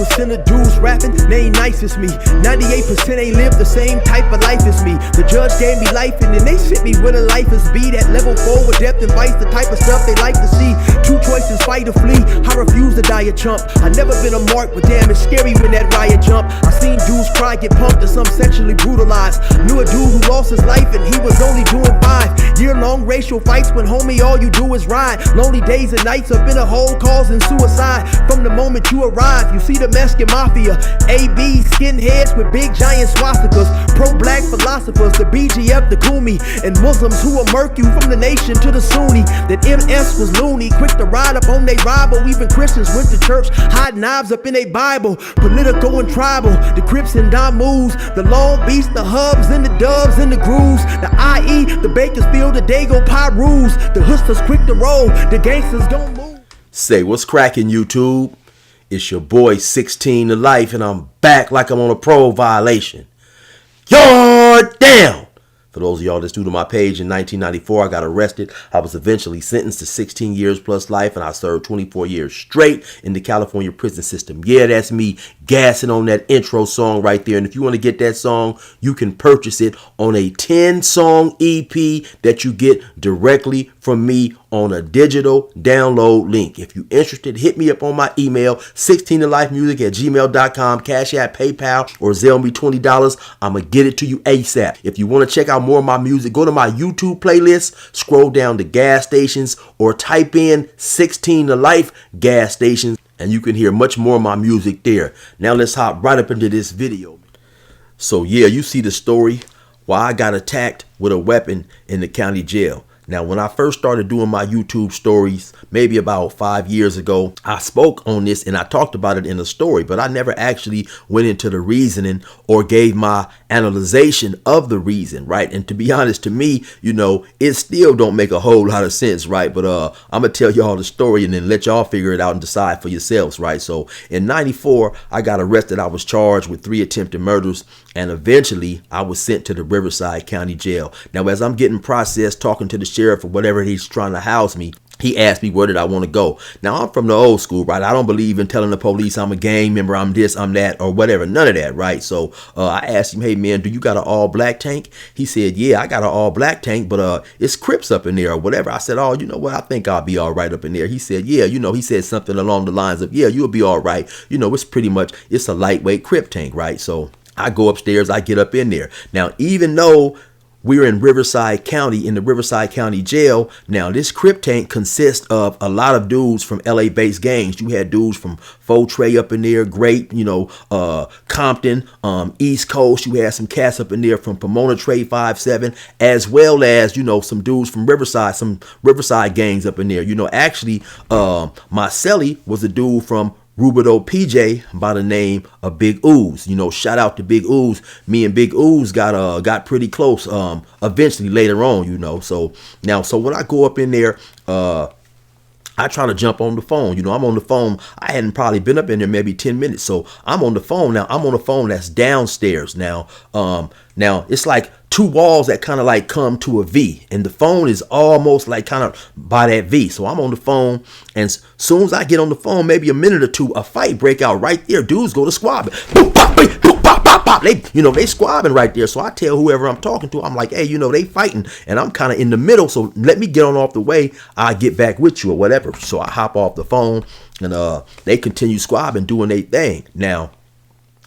98% of dudes rapping, they ain't nice as me. 98% ain't live the same type of life as me. The judge gave me life and then they sent me where the life is be. That level 4 with depth and vice, the type of stuff they like to see. Two choices, fight or flee. I refuse to die a chump. I never been a mark, but damn, it's scary when that riot jump. I seen dudes cry, get pumped, and some sexually brutalized. Knew a dude who lost his life and he was only doing 5 year-long racial fights when homie all you do is ride. Lonely days and nights up in a hole causing suicide. From the moment you arrive, you see the Mexican mafia, AB skinheads with big giant swastikas, pro-black philosophers, the BGF, the Kumi, and Muslims who will murk you from the nation to the Sunni. That MS was loony, quick to ride up on they rival. Even Christians went to church, hide knives up in a Bible. Political and tribal, the Crips and Damus, the Long Beach, the Hubs and the Dubs and the Grooves, the IE, the Bakersfield, the Dago Pyrus, the Hustlers quick to roll, the gangsters don't move. Say, what's cracking, YouTube? It's your boy 16 to Life, and I'm back like I'm on a parole violation. You're down! For those of y'all that's new to my page, in 1994, I got arrested. I was eventually sentenced to 16 years plus life, and I served 24 years straight in the California prison system. Yeah, that's me gassing on that intro song right there. And if you want to get that song, you can purchase it on a 10-song EP that you get directly from me on a digital download link. If you're interested, hit me up on my email, 16tolifemusic@gmail.com, Cash App, PayPal, or Zelle me $20. I'm going to get it to you ASAP. If you want to check out more of my music, go to my YouTube playlist, scroll down to gas stations, or type in 16 to Life gas stations, and you can hear much more of my music there. Now let's hop right up into this video. So yeah, you see the story why I got attacked with a weapon in the county jail. Now, when I first started doing my YouTube stories, maybe about 5 years ago, I spoke on this and I talked about it in a story, but I never actually went into the reasoning or gave my analyzation of the reason, right? And to be honest, to me, you know, it still don't make a whole lot of sense, right? But I'm going to tell y'all the story and then let y'all figure it out and decide for yourselves, right? So in 94, I got arrested. I was charged with 3 attempted murders, and eventually I was sent to the Riverside County Jail. Now, as I'm getting processed, talking to the sheriff or whatever he's trying to house me, he asked me where did I want to go. Now, I'm from the old school, right? I don't believe in telling the police I'm a gang member, I'm this, I'm that, or whatever. None of that, right? So I asked him, hey, man, do you got an all-black tank? He said, yeah, I got an all-black tank, but it's Crips up in there or whatever. I said, oh, you know what? I think I'll be all right up in there. He said, yeah, you know, he said something along the lines of, yeah, you'll be all right. You know, it's pretty much, it's a lightweight Crip tank, right? So I go upstairs, I get up in there. Now, even though we're in Riverside County, in the Riverside County Jail, now this Crip tank consists of a lot of dudes from LA-based gangs. You had dudes from Fortray up in there, Grape, you know, Compton, East Coast. You had some cats up in there from Pomona Trade 5-7, as well as, you know, some dudes from Riverside, some Riverside gangs up in there. You know, actually, my cellie was a dude from Rubidoux, PJ, by the name of Big Ooze. You know, shout out to Big Ooze. Me and Big Ooze got pretty close eventually later on, you know. So now, so when I go up in there, I try to jump on the phone. You know, I'm on the phone. I hadn't probably been up in there maybe 10 minutes. So I'm on the phone now. I'm on the phone that's downstairs now. Now it's like 2 walls that kind of like come to a V, and the phone is almost like kind of by that V. So I'm on the phone, and as soon as I get on the phone, maybe a minute or two, a fight break out right there. Dudes go to squabbing. Boop, bop, boop, boop, bop, bop, bop. They, you know, they squabbing right there. So I tell whoever I'm talking to, I'm like, hey, you know, they fighting, and I'm kind of in the middle. So let me get on off the way. I'll get back with you or whatever. So I hop off the phone, and they continue squabbing, doing their thing. Now,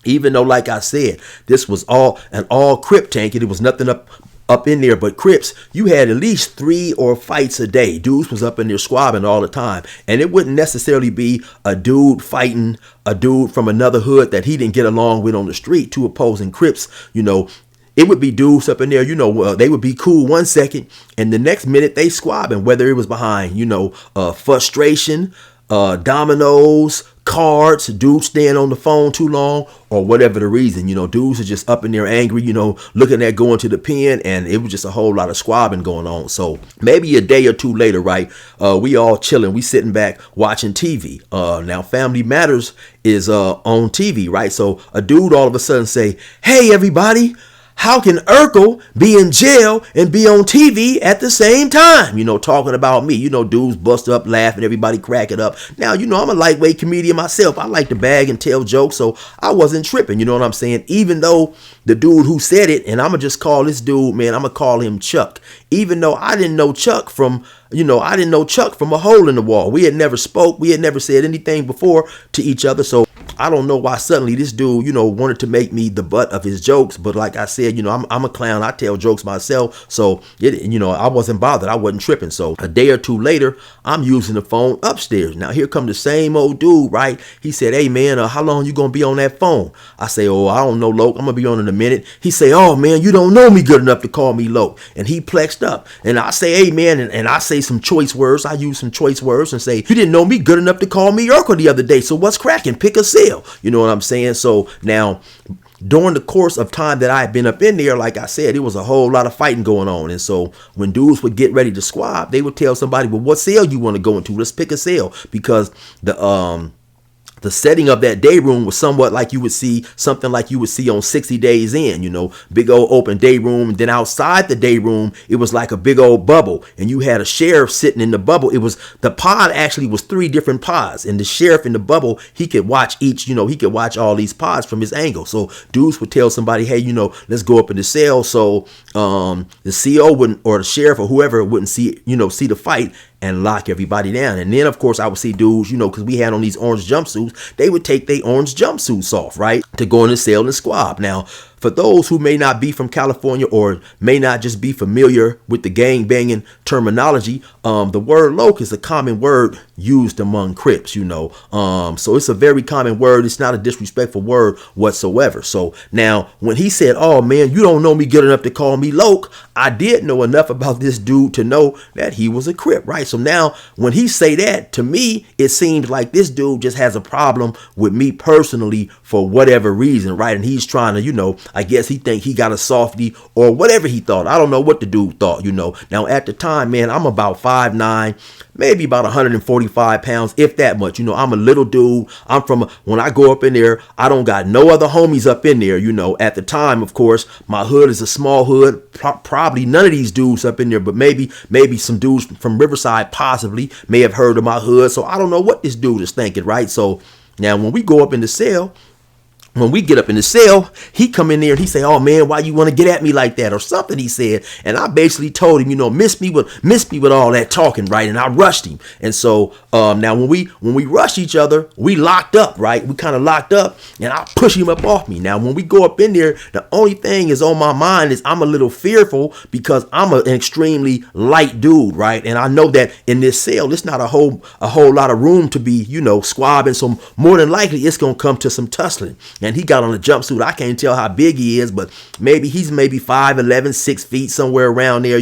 even though, like I said, this was all Crip tank, and it was nothing up in there but Crips, you had at least 3 or 4 fights a day. Dudes was up in there squabbing all the time, and it wouldn't necessarily be a dude fighting a dude from another hood that he didn't get along with on the street, 2 opposing Crips. You know, it would be dudes up in there, you know, they would be cool 1 second, and the next minute they squabbing, whether it was behind, you know, frustration, dominoes, cards, dudes staying on the phone too long, or whatever the reason. You know, dudes are just up in there angry, you know, looking at going to the pen, and it was just a whole lot of squabbing going on. So maybe a day or 2 later, right, we all chilling, we sitting back watching TV. Now Family Matters is on TV, right? So a dude all of a sudden say, hey everybody, how can Urkel be in jail and be on TV at the same time? Talking about me. Dudes bust up laughing, everybody cracking up. Now, I'm a lightweight comedian myself. I like to bag and tell jokes, so I wasn't tripping. You know what I'm saying? Even though the dude who said it, and I'm going to just call this dude, man, I'm going to call him Chuck. Even though I didn't know Chuck from a hole in the wall. We had never spoke. We had never said anything before to each other. So I don't know why suddenly this dude, wanted to make me the butt of his jokes. But like I said, I'm a clown. I tell jokes myself. So, I wasn't bothered. I wasn't tripping. So a day or two later, I'm using the phone upstairs. Now, here come the same old dude, right? He said, hey, man, how long you going to be on that phone? I say, oh, I don't know, Loke. I'm going to be on in a minute. He say, oh, man, you don't know me good enough to call me Loke. And he plexed up. And I say, hey, man, and I say some choice words. I use some choice words and say, you didn't know me good enough to call me Urkel the other day. So what's cracking? Pick a sale. You know what I'm saying? So now, during the course of time that I had been up in there, like I said, it was a whole lot of fighting going on. And so when dudes would get ready to squab, they would tell somebody, well, what cell you want to go into? Let's pick a cell. Because the setting of that day room was somewhat like you would see on 60 Days In, big old open day room. And then outside the day room, it was like a big old bubble. And you had a sheriff sitting in the bubble. The pod actually was 3 different pods. And the sheriff in the bubble, he could watch he could watch all these pods from his angle. So dudes would tell somebody, hey, let's go up in the cell. So the CO wouldn't, or the sheriff or whoever wouldn't see the fight and lock everybody down. And then, of course, I would see dudes, because we had on these orange jumpsuits, they would take their orange jumpsuits off, right, to go in the cell and squab. Now, for those who may not be from California or may not just be familiar with the gang banging terminology, the word Loke is a common word used among Crips, so it's a very common word. It's not a disrespectful word whatsoever. So now when he said, oh man, you don't know me good enough to call me Loke, I did know enough about this dude to know that he was a Crip, right? So now when he say that, to me, it seems like this dude just has a problem with me personally for whatever reason, right? And he's trying to, I guess he think he got a softie or whatever he thought. I don't know what the dude thought, Now at the time, man, I'm about 5'9", maybe about 145 pounds, if that much. I'm a little dude. When I go up in there, I don't got no other homies up in there. At the time, of course, my hood is a small hood. Probably none of these dudes up in there, but maybe some dudes from Riverside possibly may have heard of my hood. So I don't know what this dude is thinking, right? So now when we go up in the cell, when we get up in the cell, he come in there and he say, oh man, why you want to get at me like that or something, he said. And I basically told him, miss me with all that talking, right? And I rushed him. And so now when we rush each other, we locked up, right? We kind of locked up and I push him up off me. Now when we go up in there, the only thing is on my mind is I'm a little fearful because I'm an extremely light dude, right? And I know that in this cell, it's not a whole lot of room to be, squabbing. So more than likely it's going to come to some tussling. And he got on a jumpsuit. I can't tell how big he is, but he's 5'11", 6 feet, somewhere around there,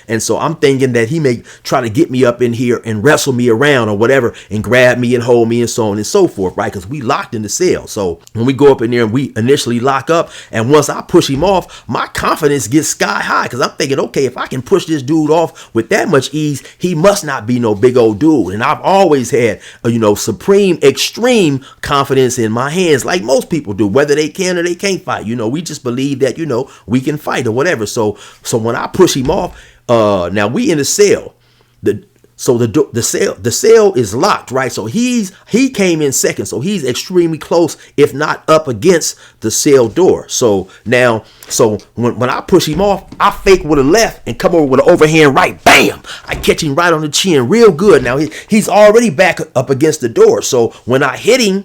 And so I'm thinking that he may try to get me up in here and wrestle me around or whatever and grab me and hold me and so on and so forth, right? Because we locked in the cell. So when we go up in there and we initially lock up, and once I push him off, my confidence gets sky high because I'm thinking, okay, if I can push this dude off with that much ease, he must not be no big old dude. And I've always had, supreme, extreme confidence in my hands, like most people do, whether they can or they can't fight. We just believe that, we can fight or whatever. So when I push him off, now we in the cell. The cell is locked, right? So he came in second, so he's extremely close, if not up against the cell door. So when I push him off, I fake with a left and come over with an overhand right. Bam! I catch him right on the chin, real good. Now he's already back up against the door. So when I hit him,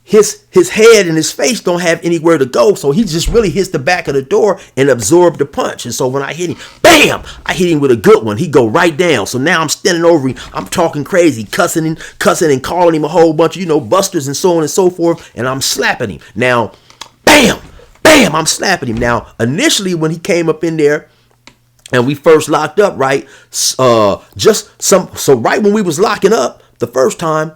his head and his face don't have anywhere to go, so he just really hits the back of the door and absorbed the punch. And so when I hit him, bam, I hit him with a good one. He go right down. So now I'm standing over him, I'm talking crazy, cussing and calling him a whole bunch of busters and so on and so forth, and I'm slapping him. Now, bam, I'm slapping him. Now, initially when he came up in there and we first locked up, right, so right when we was locking up the first time,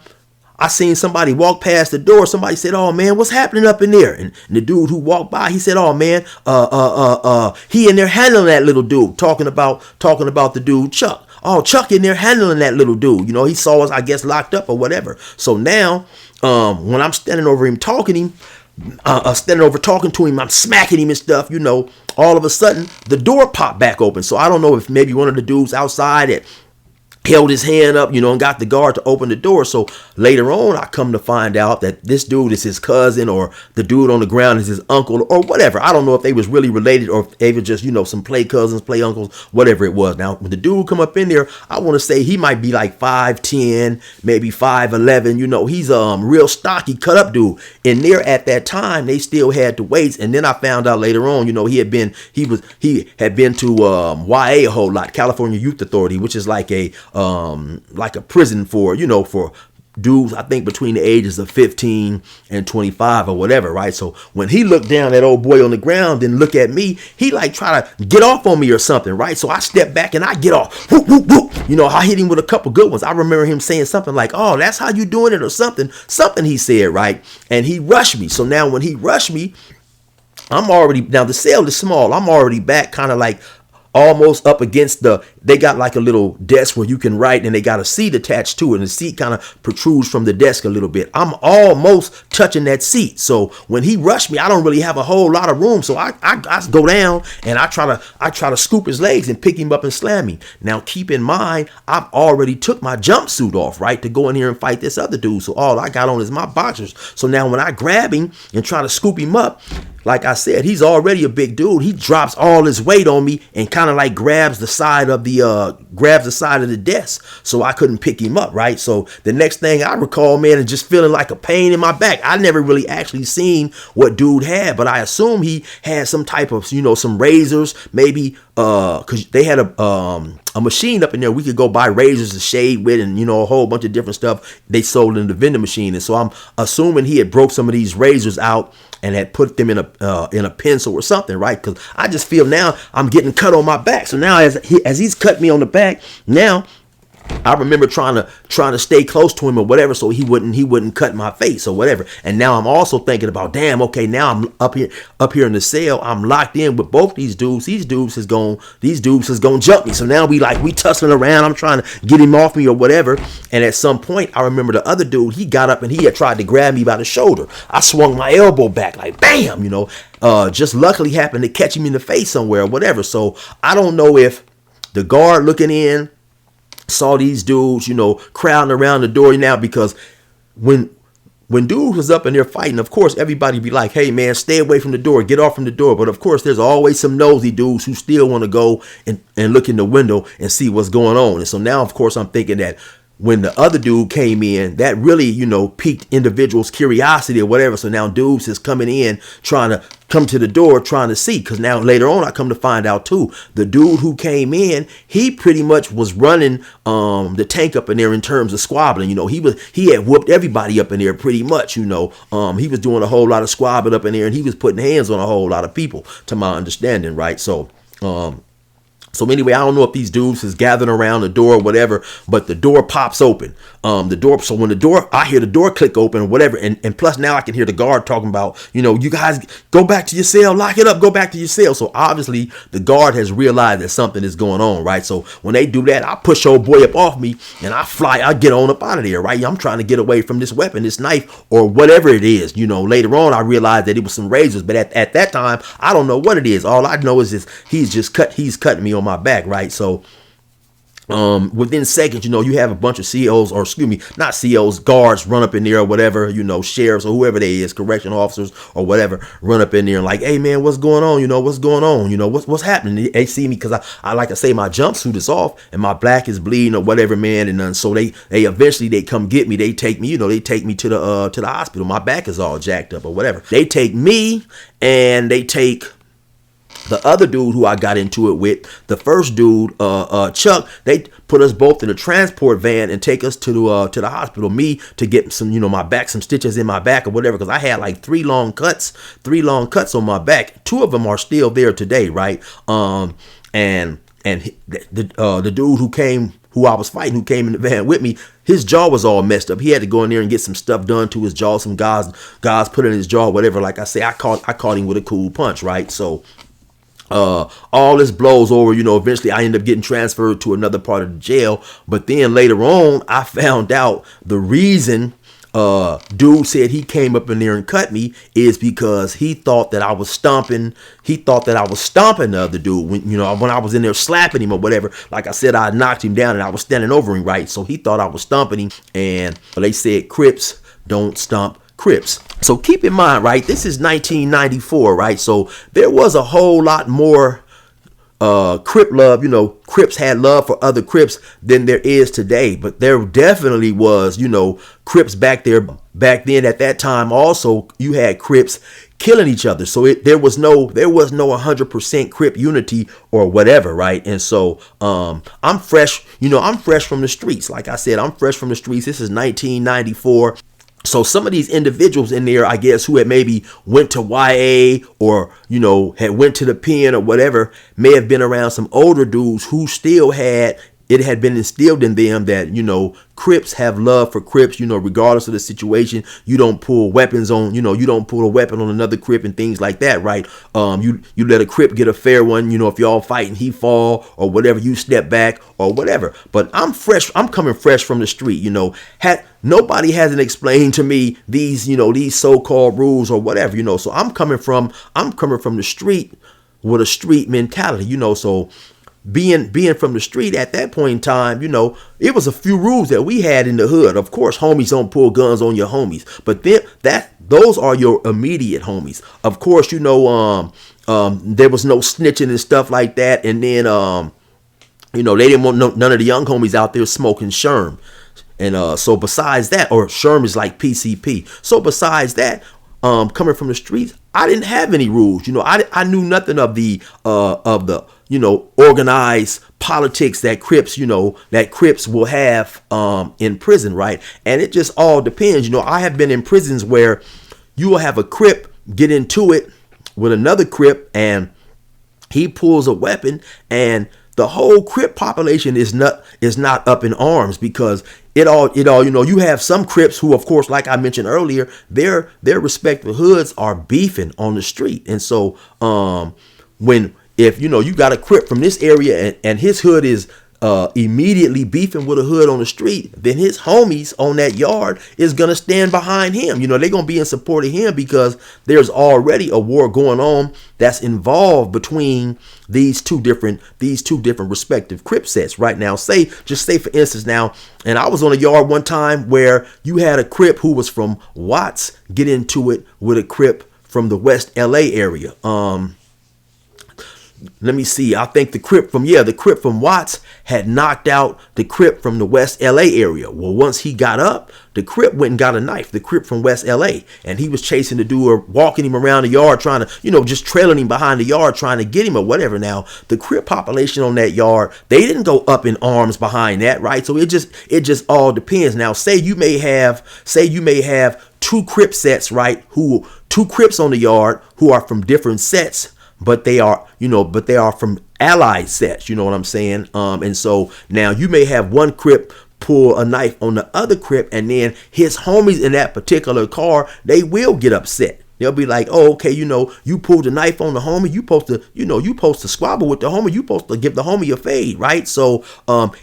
I seen somebody walk past the door. Somebody said, oh man, what's happening up in there? And the dude who walked by, he said, oh man, he in there handling that little dude, talking about the dude Chuck. Oh, Chuck in there handling that little dude. He saw us, I guess, locked up or whatever. So now, when I'm standing over him talking to him, standing over talking to him. I'm smacking him and stuff, all of a sudden the door popped back open. So I don't know if maybe one of the dudes outside had held his hand up, and got the guard to open the door. So later on, I come to find out that this dude is his cousin, or the dude on the ground is his uncle, or whatever. I don't know if they was really related, or if they were just, some play cousins, play uncles, whatever it was. Now, when the dude come up in there, I want to say he might be like 5'10", maybe 5'11". He's a real stocky, cut up dude. And there at that time, they still had the weights. And then I found out later on, he had been to YA a whole lot, California Youth Authority, which is like a prison for dudes, I think between the ages of 15 and 25 or whatever, right? So when he looked down at old boy on the ground and look at me, he like try to get off on me or something, right? So I step back and I get off. Whoop, whoop, whoop. I hit him with a couple good ones. I remember him saying something like, "Oh, that's how you doing it," or something he said, right? And he rushed me. So now when he rushed me, now the cell is small. I'm already back kind of like almost up against they got like a little desk where you can write, and they got a seat attached to it, and the seat kind of protrudes from the desk a little bit. I'm almost touching that seat. So when he rushed me, I don't really have a whole lot of room. So I go down and I try to scoop his legs and pick him up and slam him. Now keep in mind, I've already took my jumpsuit off, right, to go in here and fight this other dude. So all I got on is my boxers. So now when I grab him and try to scoop him up, like I said, he's already a big dude. He drops all his weight on me and kind of like grabs the side of the desk, so I couldn't pick him up, right? So the next thing I recall, man, is just feeling like a pain in my back. I never really actually seen what dude had, but I assume he had some type of, some razors, maybe, because they had a machine up in there we could go buy razors to shave with, and a whole bunch of different stuff they sold in the vending machine. And so I'm assuming he had broke some of these razors out and had put them in a pencil or something, right? Because I just feel now I'm getting cut on my back. So now as he's cut me on the back, now I remember trying to stay close to him or whatever, so he wouldn't cut my face or whatever. And now I'm also thinking about, damn, okay, now I'm up here in the cell. I'm locked in with both these dudes. These dudes is gonna jump me. So now we tussling around. I'm trying to get him off me or whatever. And at some point, I remember the other dude, he got up and he had tried to grab me by the shoulder. I swung my elbow back like bam, just luckily happened to catch him in the face somewhere or whatever. So I don't know if the guard looking in saw these dudes, crowding around the door now, because when dudes was up in there fighting, of course, everybody be like, "Hey man, stay away from the door, get off from the door." But of course, there's always some nosy dudes who still want to go and look in the window and see what's going on. And so now, of course, I'm thinking that when the other dude came in, that really, piqued individuals' curiosity or whatever. So now dudes is coming in, trying to come to the door, trying to see. Because now later on, I come to find out too, the dude who came in, he pretty much was running the tank up in there in terms of squabbling. He had whooped everybody up in there pretty much. He was doing a whole lot of squabbling up in there, and he was putting hands on a whole lot of people, to my understanding, right? So anyway, I don't know if these dudes is gathering around the door or whatever, but the door pops open. So when I hear the door click open or whatever, and plus now I can hear the guard talking about, you guys go back to your cell, lock it up, go back to your cell. So obviously the guard has realized that something is going on, right? So when they do that, I push old boy up off me and I get on up out of there, right? I'm trying to get away from this weapon, this knife, or whatever it is. Later on I realized that it was some razors, but at that time, I don't know what it is. All I know is he's cutting me on my back, right? So within seconds, you have a bunch of COs, or excuse me, not COs, guards run up in there or whatever, sheriffs or whoever they is, correction officers or whatever, run up in there and like, "Hey man, what's going on? What's going on? What's happening?" They see me because I like to say my jumpsuit is off and my back is bleeding or whatever, man. And so they eventually come get me. They take me, they take me to the hospital. My back is all jacked up or whatever. They take me and they take the other dude who I got into it with, the first dude, Chuck. They put us both in a transport van and take us to the hospital. Me to get some, my back, some stitches in my back or whatever, because I had like three long cuts on my back. Two of them are still there today, right? And the dude who I was fighting, who came in the van with me, his jaw was all messed up. He had to go in there and get some stuff done to his jaw, some guys put in his jaw, whatever. Like I say, I caught him with a cool punch, right? So all this blows over, eventually I end up getting transferred to another part of the jail. But then later on, I found out the reason dude said he came up in there and cut me is because he thought that I was stomping. He thought that I was stomping the other dude when I was in there slapping him or whatever. Like I said, I knocked him down and I was standing over him, right? So he thought I was stomping him, and they said Crips don't stomp Crips. So keep in mind, right? This is 1994, right? So there was a whole lot more Crip love, Crips had love for other Crips than there is today. But there definitely was, Crips back then at that time. Also, you had Crips killing each other. So there was no 100% Crip unity or whatever, right? And so I'm fresh from the streets. Like I said, I'm fresh from the streets. This is 1994. So some of these individuals in there, I guess, who had maybe went to YA or, had went to the pen or whatever, may have been around some older dudes who still had been instilled in them that, Crips have love for Crips, regardless of the situation. You don't pull weapons on, you don't pull a weapon on another Crip and things like that, right? You let a Crip get a fair one, if y'all fighting, he fall or whatever, you step back or whatever. But I'm coming fresh from the street, nobody hasn't explained to me these, these so-called rules or whatever, so I'm coming from the street with a street mentality, so being from the street at that point in time, it was a few rules that we had in the hood. Of course, homies don't pull guns on your homies, but then those are your immediate homies. Of course, there was no snitching and stuff like that. And then, they didn't want none of the young homies out there smoking Sherm. And so besides that, or Sherm is like PCP. So besides that, coming from the streets, I didn't have any rules. I knew nothing of the organized politics that Crips will have in prison, right? And it just all depends. I have been in prisons where you will have a Crip get into it with another Crip and he pulls a weapon and the whole Crip population is not up in arms because it all, you have some Crips who, of course, like I mentioned earlier, their respective hoods are beefing on the street. And so if you got a Crip from this area and his hood is immediately beefing with a hood on the street, then his homies on that yard is going to stand behind him. They're going to be in support of him because there's already a war going on that's involved between these two different respective Crip sets right now. Say for instance now, and I was on a yard one time where you had a Crip who was from Watts get into it with a Crip from the West LA area. Let me see. I think the Crip from Watts had knocked out the Crip from the West LA area. Well, once he got up, the Crip went and got a knife, the Crip from West LA, and he was chasing the dude or walking him around the yard, trying to, just trailing him behind the yard, trying to get him or whatever. Now, the Crip population on that yard, they didn't go up in arms behind that, right? So it just all depends. Now, say you may have two Crip sets, right? Two Crips on the yard who are from different sets. But they are from allied sets, you know what I'm saying? And so now you may have one Crip pull a knife on the other Crip, and then his homies in that particular car, they will get upset. They'll be like, oh, okay, you pulled a knife on the homie. You supposed to squabble with the homie. You supposed to give the homie a fade, right? So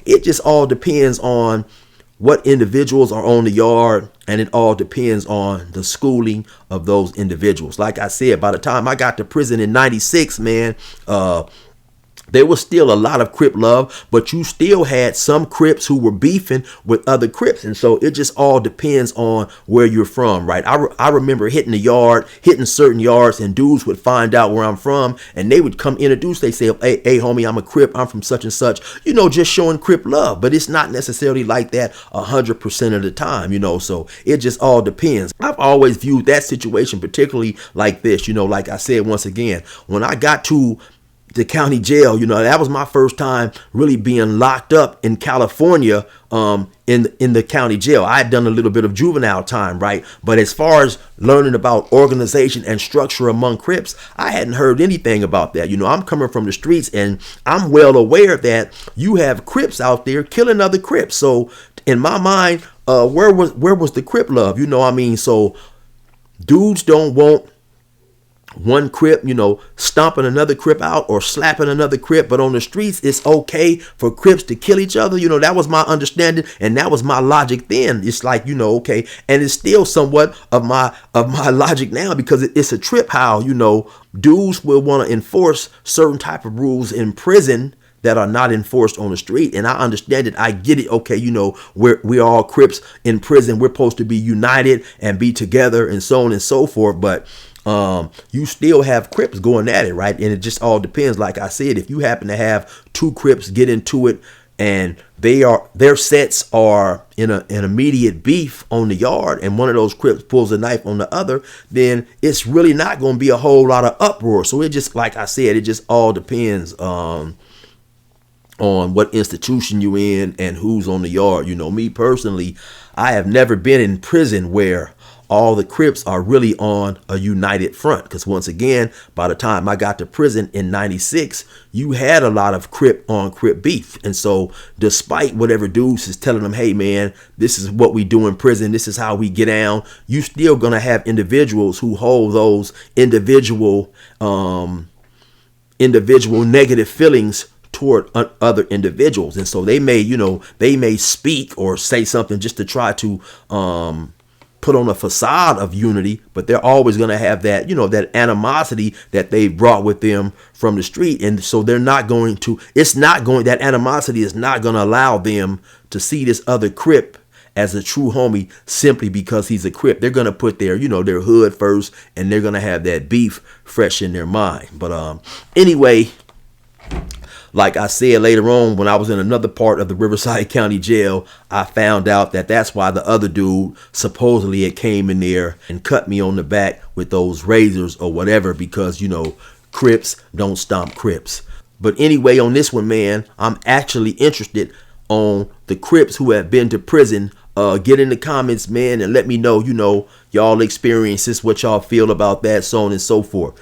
it just all depends on what individuals are on the yard, and it all depends on the schooling of those individuals. Like I said, by the time I got to prison in 96, man, there was still a lot of Crip love, but you still had some Crips who were beefing with other Crips. And so it just all depends on where you're from, right? I remember hitting certain yards, and dudes would find out where I'm from, and they would come introduce. They say, hey, homie, I'm a Crip. I'm from such and such, just showing Crip love. But it's not necessarily like that 100% of the time, so it just all depends. I've always viewed that situation particularly like this, like I said, once again, when I got to the county jail, that was my first time really being locked up in California, in the county jail. I had done a little bit of juvenile time, right? But as far as learning about organization and structure among Crips, I hadn't heard anything about that. I'm coming from the streets, and I'm well aware that you have Crips out there killing other Crips. So in my mind, where was the Crip love? So dudes don't want one Crip, stomping another Crip out or slapping another Crip. But on the streets, it's okay for Crips to kill each other. That was my understanding, and that was my logic then. It's like, okay, and it's still somewhat of my logic now, because it's a trip how, dudes will want to enforce certain type of rules in prison that are not enforced on the street. And I understand it. I get it. Okay, we're all Crips in prison. We're supposed to be united and be together and so on and so forth. But you still have Crips going at it, right? And it just all depends. Like I said, if you happen to have two Crips get into it and their sets are in an immediate beef on the yard, and one of those Crips pulls a knife on the other, then it's really not going to be a whole lot of uproar. So it just, like I said, it just all depends on what institution you in and who's on the yard. Me personally, I have never been in prison where all the Crips are really on a united front. Because once again, by the time I got to prison in 96, you had a lot of Crip on Crip beef. And so despite whatever dudes is telling them, hey man, this is what we do in prison, this is how we get down, you still gonna have individuals who hold those individual negative feelings toward other individuals. And so they may speak or say something just to try to put on a facade of unity, but they're always going to have that, that animosity that they brought with them from the street. And so that animosity is not going to allow them to see this other Crip as a true homie simply because he's a Crip. They're going to put their hood first, and they're going to have that beef fresh in their mind. But anyway, like I said, later on, when I was in another part of the Riverside County Jail, I found out that that's why the other dude supposedly had came in there and cut me on the back with those razors or whatever, because, Crips don't stomp Crips. But anyway, on this one, man, I'm actually interested on the Crips who have been to prison. Get in the comments, man, and let me know, y'all experiences, what y'all feel about that, so on and so forth.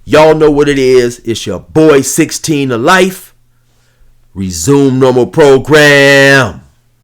Y'all know what it is. It's your boy 16 to life. Resume normal program.